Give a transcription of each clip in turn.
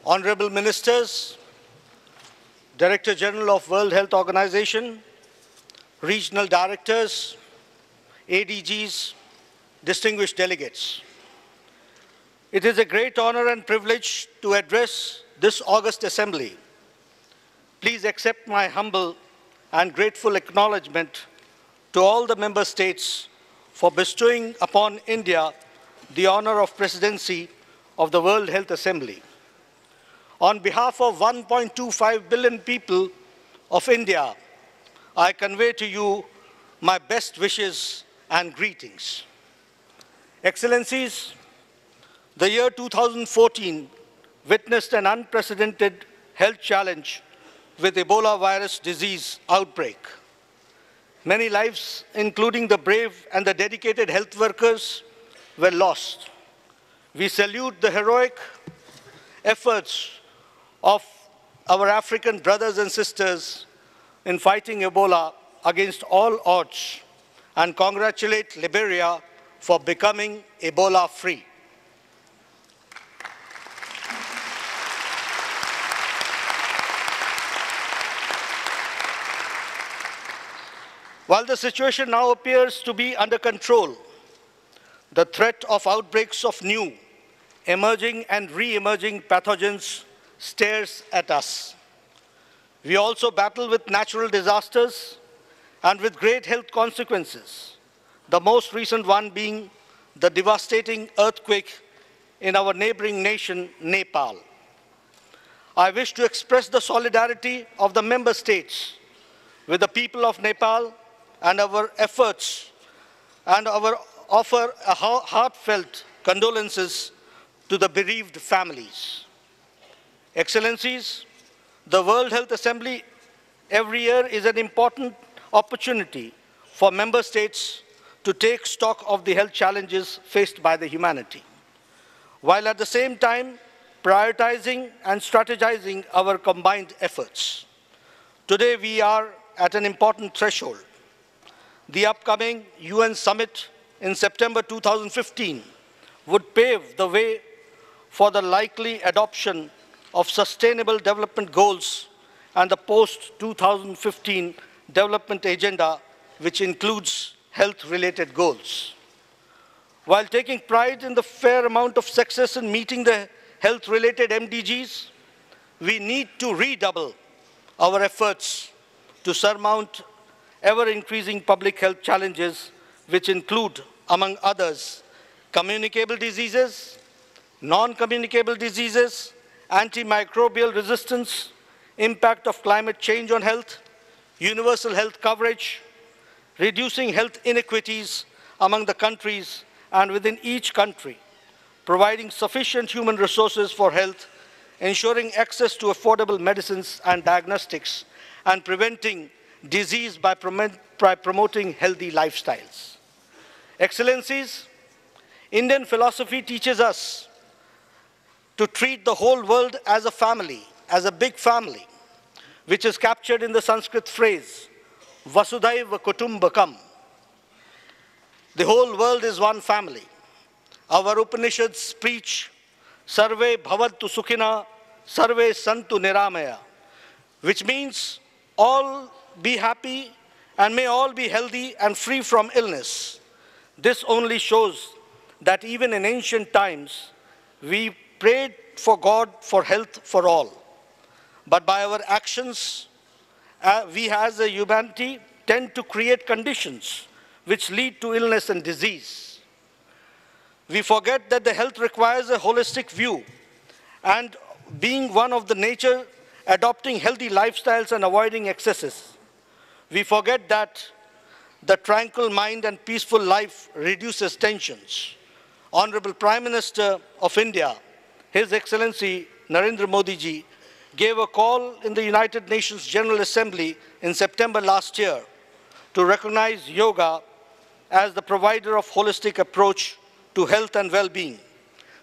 Honorable Ministers, Director General of World Health Organization, Regional Directors, ADGs, distinguished delegates. It is a great honor and privilege to address this august assembly. Please accept my humble and grateful acknowledgement to all the member states for bestowing upon India the honor of presidency of the World Health Assembly. On behalf of 1.25 billion people of India, I convey to you my best wishes and greetings. Excellencies, the year 2014 witnessed an unprecedented health challenge with Ebola virus disease outbreak. Many lives, including the brave and the dedicated health workers, were lost. We salute the heroic efforts of our African brothers and sisters in fighting Ebola against all odds and congratulate Liberia for becoming Ebola-free. While the situation now appears to be under control, the threat of outbreaks of new, emerging and re-emerging pathogens stares at us. We also battle with natural disasters and with great health consequences, the most recent one being the devastating earthquake in our neighboring nation, Nepal. I wish to express the solidarity of the member states with the people of Nepal and our efforts and offer a heartfelt condolences to the bereaved families. Excellencies, the World Health Assembly every year is an important opportunity for member states to take stock of the health challenges faced by the humanity, while at the same time prioritizing and strategizing our combined efforts. Today we are at an important threshold. The upcoming UN Summit in September 2015 would pave the way for the likely adoption of Sustainable Development Goals and the post-2015 development agenda, which includes health-related goals. While taking pride in the fair amount of success in meeting the health-related MDGs, we need to redouble our efforts to surmount ever-increasing public health challenges, which include, among others, communicable diseases, non-communicable diseases, antimicrobial resistance, impact of climate change on health, universal health coverage, reducing health inequities among the countries and within each country, providing sufficient human resources for health, ensuring access to affordable medicines and diagnostics, and preventing disease by promoting healthy lifestyles. Excellencies, Indian philosophy teaches us to treat the whole world as a family, as a big family, which is captured in the Sanskrit phrase, Vasudhaiva Kutumbakam. The whole world is one family. Our Upanishads preach, Sarve Bhavantu Sukhina, Sarve Santu Niramaya, which means all be happy and may all be healthy and free from illness. This only shows that even in ancient times, we prayed for God for health for all. But by our actions, we as a humanity tend to create conditions which lead to illness and disease. We forget that the health requires a holistic view, and being one of the nature, adopting healthy lifestyles and avoiding excesses. We forget that the tranquil mind and peaceful life reduces tensions. Honorable Prime Minister of India, His Excellency Narendra Modi ji, gave a call in the United Nations General Assembly in September last year to recognize yoga as the provider of holistic approach to health and well-being.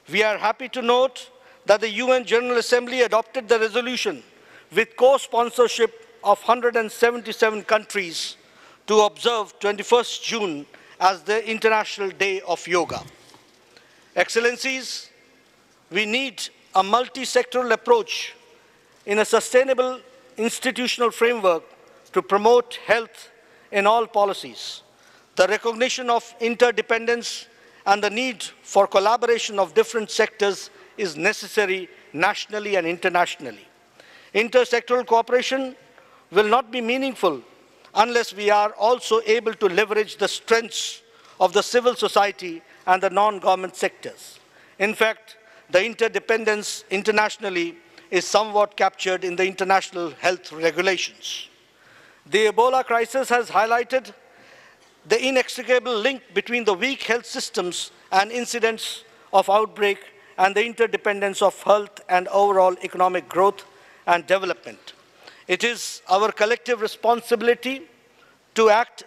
We are happy to note that the UN General Assembly adopted the resolution with co-sponsorship of 177 countries to observe 21st June as the International Day of Yoga. Excellencies, we need a multi-sectoral approach in a sustainable institutional framework to promote health in all policies. The recognition of interdependence and the need for collaboration of different sectors is necessary nationally and internationally. Intersectoral cooperation will not be meaningful unless we are also able to leverage the strengths of the civil society and the non-government sectors. In fact, the interdependence internationally is somewhat captured in the international health regulations. The Ebola crisis has highlighted the inextricable link between the weak health systems and incidents of outbreak and the interdependence of health and overall economic growth and development. It is our collective responsibility to act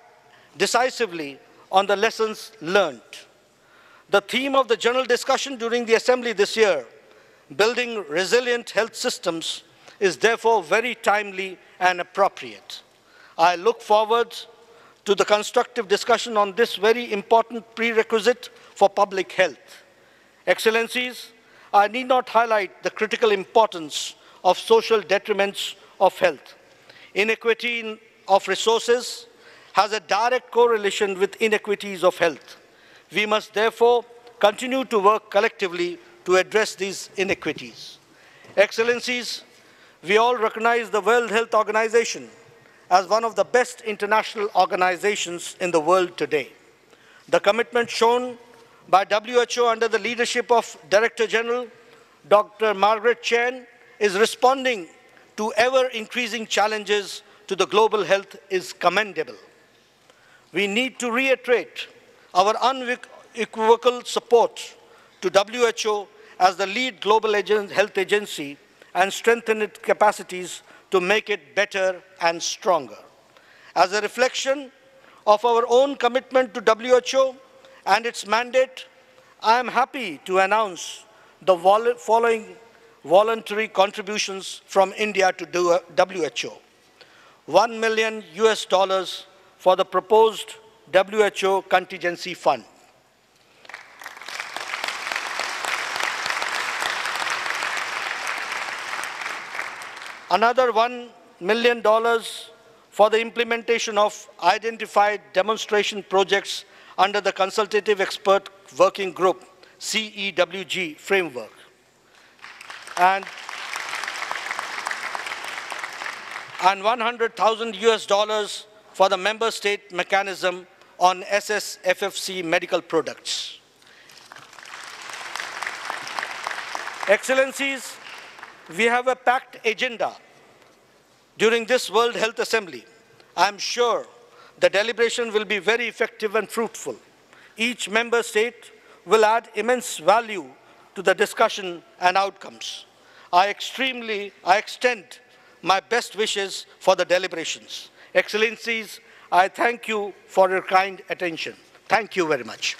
decisively on the lessons learned. The theme of the general discussion during the Assembly this year, building resilient health systems, is therefore very timely and appropriate. I look forward to the constructive discussion on this very important prerequisite for public health. Excellencies, I need not highlight the critical importance of social detriments of health. Inequity of resources has a direct correlation with inequities of health. We must therefore continue to work collectively to address these inequities. Excellencies, we all recognize the World Health Organization as one of the best international organizations in the world today. The commitment shown by WHO under the leadership of Director General Dr. Margaret Chan is responding to ever-increasing challenges to the global health is commendable. We need to reiterate our unequivocal support to WHO as the lead global health agency and strengthen its capacities to make it better and stronger. As a reflection of our own commitment to WHO and its mandate, I am happy to announce the following voluntary contributions from India to WHO. $1 million for the proposed WHO contingency fund. Another $1 million for the implementation of identified demonstration projects under the Consultative Expert Working Group, CEWG framework. And $100,000 for the member state mechanism on SSFFC medical products. Excellencies, we have a packed agenda during this World Health Assembly. I am sure the deliberation will be very effective and fruitful. Each member state will add immense value to the discussion and outcomes. I extend my best wishes for the deliberations. Excellencies, I thank you for your kind attention. Thank you very much.